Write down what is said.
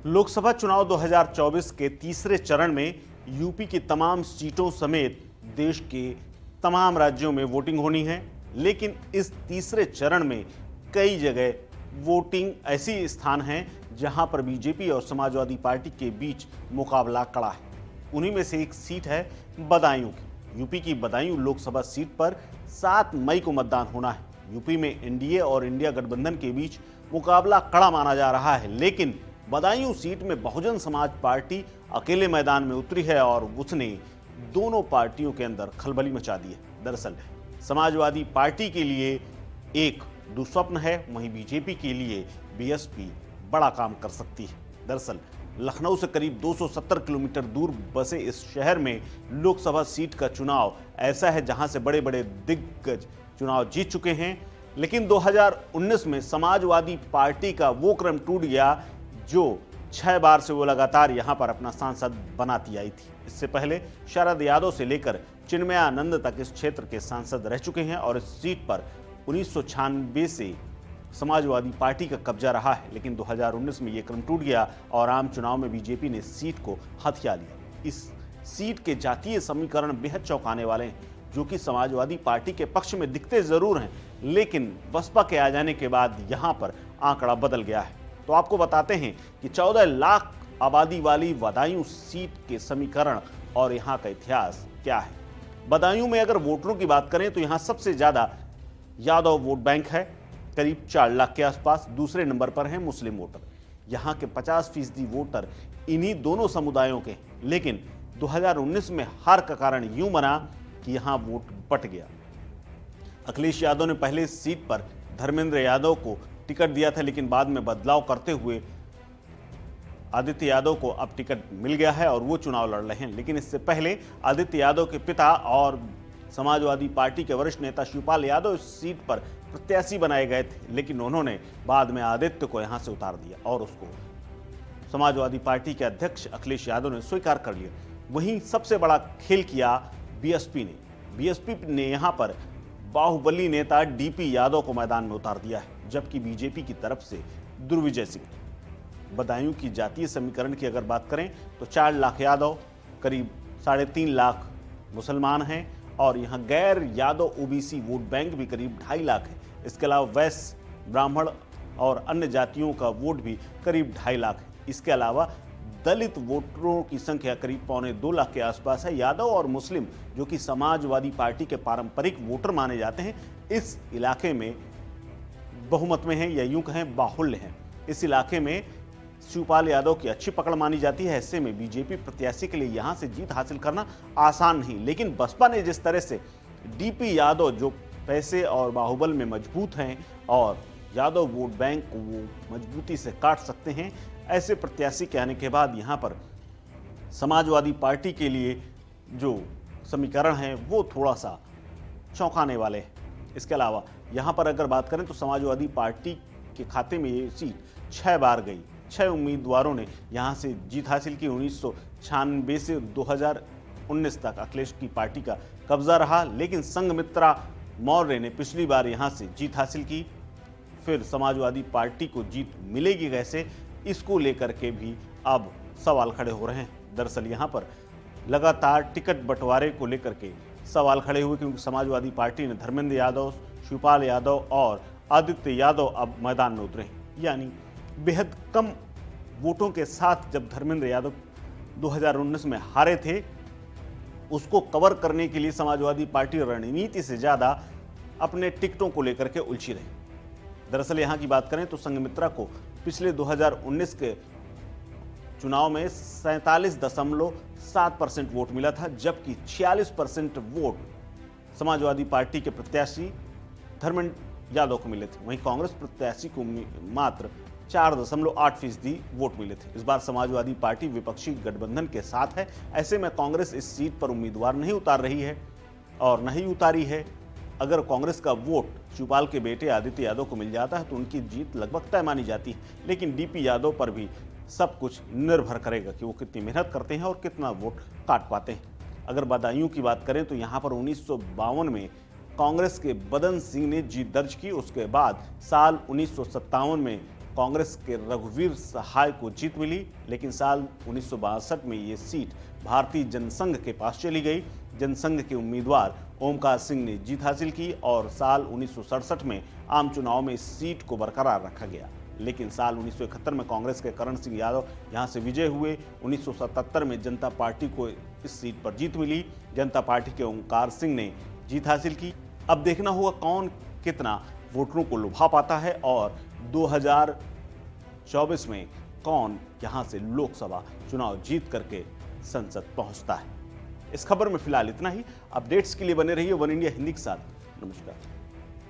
लोकसभा चुनाव 2024 के तीसरे चरण में यूपी की तमाम सीटों समेत देश के तमाम राज्यों में वोटिंग होनी है। लेकिन इस तीसरे चरण में कई जगह वोटिंग ऐसी स्थान हैं जहां पर बीजेपी और समाजवादी पार्टी के बीच मुकाबला कड़ा है। उन्हीं में से एक सीट है बदायूं की। यूपी की बदायूं लोकसभा सीट पर 7 मई को मतदान होना है। यूपी में एनडीए और इंडिया गठबंधन के बीच मुकाबला कड़ा माना जा रहा है, लेकिन बदायूं सीट में बहुजन समाज पार्टी अकेले मैदान में उतरी है और उसने दोनों पार्टियों के अंदर खलबली मचा दी है। दरअसल समाजवादी पार्टी के लिए एक दुस्वप्न है, वहीं बीजेपी के लिए बीएसपी बड़ा काम कर सकती है। दरअसल लखनऊ से करीब 270 किलोमीटर दूर बसे इस शहर में लोकसभा सीट का चुनाव ऐसा है जहां से बड़े बड़े दिग्गज चुनाव जीत चुके हैं। लेकिन 2019 में समाजवादी पार्टी का वो क्रम टूट गया जो 6 बार से वो लगातार यहां पर अपना सांसद बनाती आई थी। इससे पहले शरद यादव से लेकर चिन्मयानंद तक इस क्षेत्र के सांसद रह चुके हैं और इस सीट पर 1996 से समाजवादी पार्टी का कब्जा रहा है। लेकिन 2019 में ये क्रम टूट गया और आम चुनाव में बीजेपी ने सीट को हथिया लिया। इस सीट के जातीय समीकरण बेहद चौंकाने वाले हैं, जो कि समाजवादी पार्टी के पक्ष में दिखते जरूर हैं, लेकिन बसपा के आ जाने के बाद यहाँ पर आंकड़ा बदल गया है। तो आपको बताते हैं कि 14 लाख आबादी वाली बदायूं सीट के समीकरण और यहाँ का इतिहास क्या है। बदायूं में अगर वोटरों की बात करें तो यहाँ सबसे ज्यादा यादव वोट बैंक है, करीब 4 लाख के आसपास। दूसरे नंबर पर हैं मुस्लिम वोटर। यहाँ के 50% वोटर इन्हीं दोनों समुदायों के। लेकिन 2019 में हार का कारण यूं बना कि यहाँ वोट बट गया। अखिलेश यादव ने पहले इस सीट पर धर्मेंद्र यादव को टिकट दिया था, लेकिन बाद में बदलाव करते हुए आदित्य यादव को अब टिकट मिल गया है और वो चुनाव लड़ रहे हैं। लेकिन इससे पहले आदित्य यादव के पिता और समाजवादी पार्टी के वरिष्ठ नेता शिवपाल यादव इस सीट पर प्रत्याशी बनाए गए थे, लेकिन उन्होंने बाद में आदित्य को यहां से उतार दिया और उसको समाजवादी पार्टी के अध्यक्ष अखिलेश यादव ने स्वीकार कर लिया। वहीं सबसे बड़ा खेल किया बीएसपी ने। बीएसपी ने यहां पर बाहुबली नेता डीपी यादव को मैदान में उतार दिया है, जबकि बीजेपी की तरफ से दुर्विजय सिंह। बदायूं की जातीय समीकरण की अगर बात करें तो 4 लाख यादव, करीब 3.5 लाख मुसलमान हैं और यहाँ गैर यादव ओबीसी वोट बैंक भी करीब 2.5 लाख है। इसके अलावा वैश्य, ब्राह्मण और अन्य जातियों का वोट भी करीब 2.5 लाख है। इसके अलावा दलित वोटरों की संख्या करीब 1.25 लाख के आसपास है। यादव और मुस्लिम, जो कि समाजवादी पार्टी के पारंपरिक वोटर माने जाते हैं, इस इलाके में बहुमत में हैं या यूं कहें बाहुल्य हैं। इस इलाके में शिवपाल यादव की अच्छी पकड़ मानी जाती है। ऐसे में बीजेपी प्रत्याशी के लिए यहां से जीत हासिल करना आसान नहीं। लेकिन बसपा ने जिस तरह से डीपी यादव, जो पैसे और बाहुबल में मजबूत हैं और यादव वोट बैंक को वो मजबूती से काट सकते हैं, ऐसे प्रत्याशी के आने के बाद यहां पर समाजवादी पार्टी के लिए जो समीकरण है वो थोड़ा सा चौंकाने वाले हैं। इसके अलावा यहां पर अगर बात करें तो समाजवादी पार्टी के खाते में ये सीट 6 बार गई। 6 उम्मीदवारों ने यहां से जीत हासिल की। 1996 से 2019 तक अखिलेश की पार्टी का कब्जा रहा, लेकिन संघमित्रा मौर्य ने पिछली बार यहां से जीत हासिल की। फिर समाजवादी पार्टी को जीत मिलेगी कैसे, इसको लेकर के भी अब सवाल खड़े हो रहे हैं। दरअसल यहां पर लगातार टिकट बंटवारे को लेकर के सवाल खड़े हुए, क्योंकि समाजवादी पार्टी ने धर्मेंद्र यादव, शिवपाल यादव और आदित्य यादव अब मैदान में उतरे हैं। यानी बेहद कम वोटों के साथ जब धर्मेंद्र यादव 2019 में हारे थे, उसको कवर करने के लिए समाजवादी पार्टी रणनीति से ज़्यादा अपने टिकटों को लेकर के उलझी रही। दरअसल यहाँ की बात करें तो संघमित्रा को पिछले 2019 के चुनाव में 47.7% वोट मिला था, जबकि 46% वोट समाजवादी पार्टी के प्रत्याशी धर्मेंद्र यादव को मिले थे। वहीं कांग्रेस प्रत्याशी को मात्र 4.8% वोट मिले थे। इस बार समाजवादी पार्टी विपक्षी गठबंधन के साथ है। ऐसे में कांग्रेस इस सीट पर उम्मीदवार नहीं उतार रही है और नहीं उतारी है। अगर कांग्रेस का वोट शिवपाल के बेटे आदित्य यादव को मिल जाता है तो उनकी जीत लगभग तय मानी जाती है। लेकिन डीपी यादव पर भी सब कुछ निर्भर करेगा कि वो कितनी मेहनत करते हैं और कितना वोट काट पाते हैं। अगर बदायूं की बात करें तो यहाँ पर 1952 में कांग्रेस के बदन सिंह ने जीत दर्ज की। उसके बाद साल 1957 में कांग्रेस के रघुवीर सहाय को जीत मिली, लेकिन साल 1962 में ये सीट भारतीय जनसंघ के पास चली गई। जनसंघ के उम्मीदवार ओमकार सिंह ने जीत हासिल की और साल 1967 में आम चुनाव में इस सीट को बरकरार रखा गया। लेकिन साल 1971 में कांग्रेस के करण सिंह यादव यहां से विजय हुए। 1977 में जनता पार्टी को इस सीट पर जीत मिली। जनता पार्टी के ओमकार सिंह ने जीत हासिल की। अब देखना होगा कौन कितना वोटरों को लुभा पाता है और 2024 में कौन यहां से लोकसभा चुनाव जीत करके संसद पहुंचता है। इस खबर में फिलहाल इतना ही। अपडेट्स के लिए बने रहिए वन इंडिया हिंदी के साथ। नमस्कार।